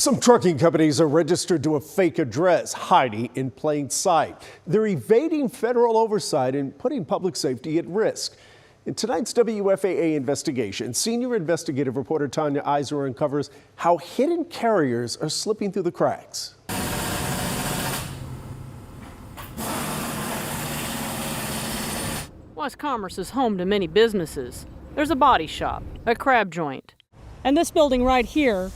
Some trucking companies are registered to a fake address, hiding in plain sight. They're evading federal oversight and putting public safety at risk. In tonight's WFAA investigation, senior investigative reporter Tanya Iser uncovers how hidden carriers are slipping through the cracks. West Commerce is home to many businesses. There's a body shop, a crab joint. And this building right here,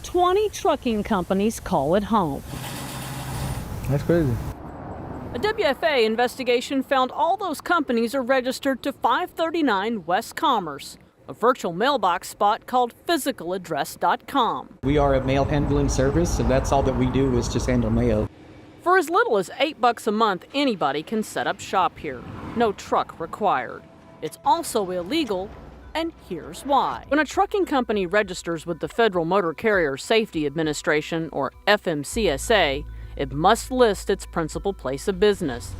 20 trucking companies call it home. That's crazy. A WFAA investigation found all those companies are registered to 539 West Commerce, a virtual mailbox spot called physicaladress.com. We are a mail handling service, so that's all that we do is just handle mail. For as little as $8 a month, anybody can set up shop here. No truck required. It's also illegal, and here's why. When a trucking company registers with the Federal Motor Carrier Safety Administration, or FMCSA, it must list its principal place of business.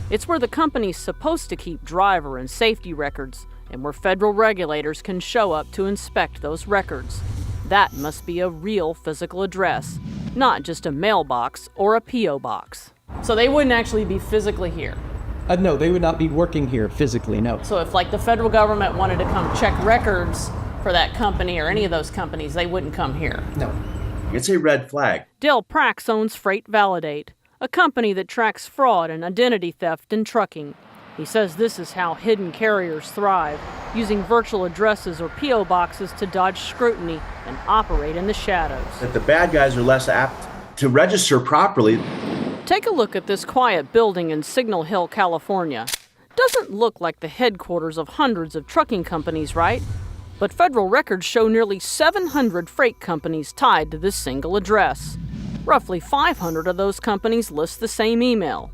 It's where the company's supposed to keep driver and safety records, and where federal regulators can show up to inspect those records. That must be a real physical address, not just a mailbox or a P.O. box. So they wouldn't actually be physically here? No, they would not be working here physically, no. So if the federal government wanted to come check records for that company or any of those companies, they wouldn't come here? No. It's a red flag. Dale Prax owns Freight Validate, a company that tracks fraud and identity theft in trucking. He says this is how hidden carriers thrive, using virtual addresses or P.O. boxes to dodge scrutiny and operate in the shadows. That the bad guys are less apt to register properly. Take a look at this quiet building in Signal Hill, California. Doesn't look like the headquarters of hundreds of trucking companies, right? But federal records show nearly 700 freight companies tied to this single address. Roughly 500 of those companies list the same email.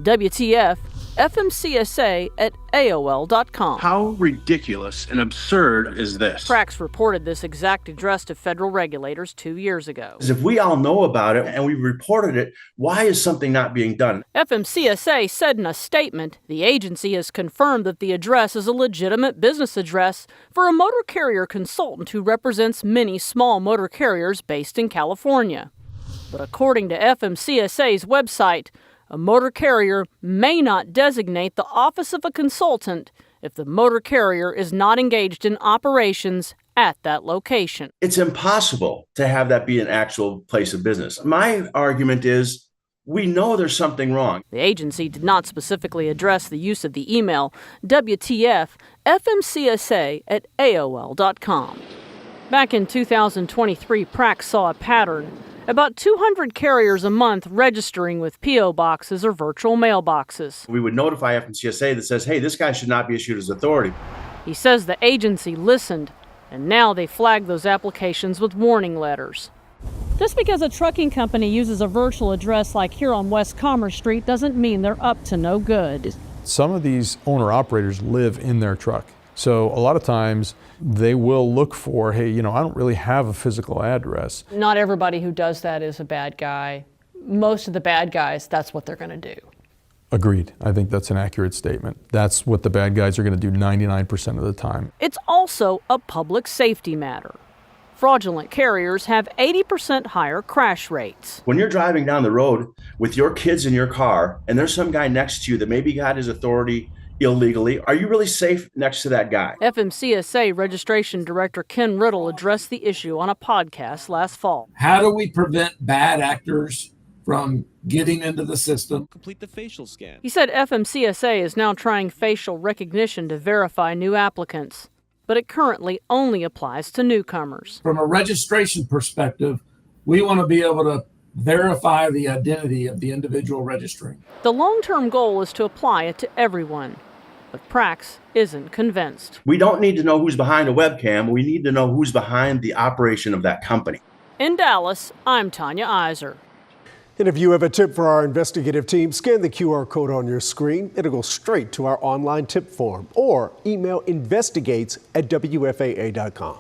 WTF, FMCSA@AOL.com. How ridiculous and absurd is this? Prax reported this exact address to federal regulators 2 years ago. If we all know about it and we reported it, why is something not being done? FMCSA said in a statement, the agency has confirmed that the address is a legitimate business address for a motor carrier consultant who represents many small motor carriers based in California. But according to FMCSA's website, a motor carrier may not designate the office of a consultant if the motor carrier is not engaged in operations at that location. It's impossible to have that be an actual place of business. My argument is we know there's something wrong. The agency did not specifically address the use of the email WTF FMCSA@AOL.com. Back in 2023, Prax saw a pattern. About 200 carriers a month registering with P.O. boxes or virtual mailboxes. We would notify FMCSA that says, hey, this guy should not be issued as authority. He says the agency listened, and now they flag those applications with warning letters. Just because a trucking company uses a virtual address like here on West Commerce Street doesn't mean they're up to no good. Some of these owner-operators live in their truck. So a lot of times they will look for, hey, I don't really have a physical address. Not everybody who does that is a bad guy. Most of the bad guys, that's what they're going to do. Agreed. I think that's an accurate statement. That's what the bad guys are going to do 99% of the time. It's also a public safety matter. Fraudulent carriers have 80% higher crash rates. When you're driving down the road with your kids in your car and there's some guy next to you that maybe got his authority illegally, are you really safe next to that guy? FMCSA Registration Director Ken Riddle addressed the issue on a podcast last fall. How do we prevent bad actors from getting into the system? Complete the facial scan. He said FMCSA is now trying facial recognition to verify new applicants, but it currently only applies to newcomers. From a registration perspective, we want to be able to verify the identity of the individual registering. The long-term goal is to apply it to everyone. But Prax isn't convinced. We don't need to know who's behind a webcam. We need to know who's behind the operation of that company. In Dallas, I'm Tanya Iser. And if you have a tip for our investigative team, scan the QR code on your screen. It'll go straight to our online tip form or email investigates@WFAA.com.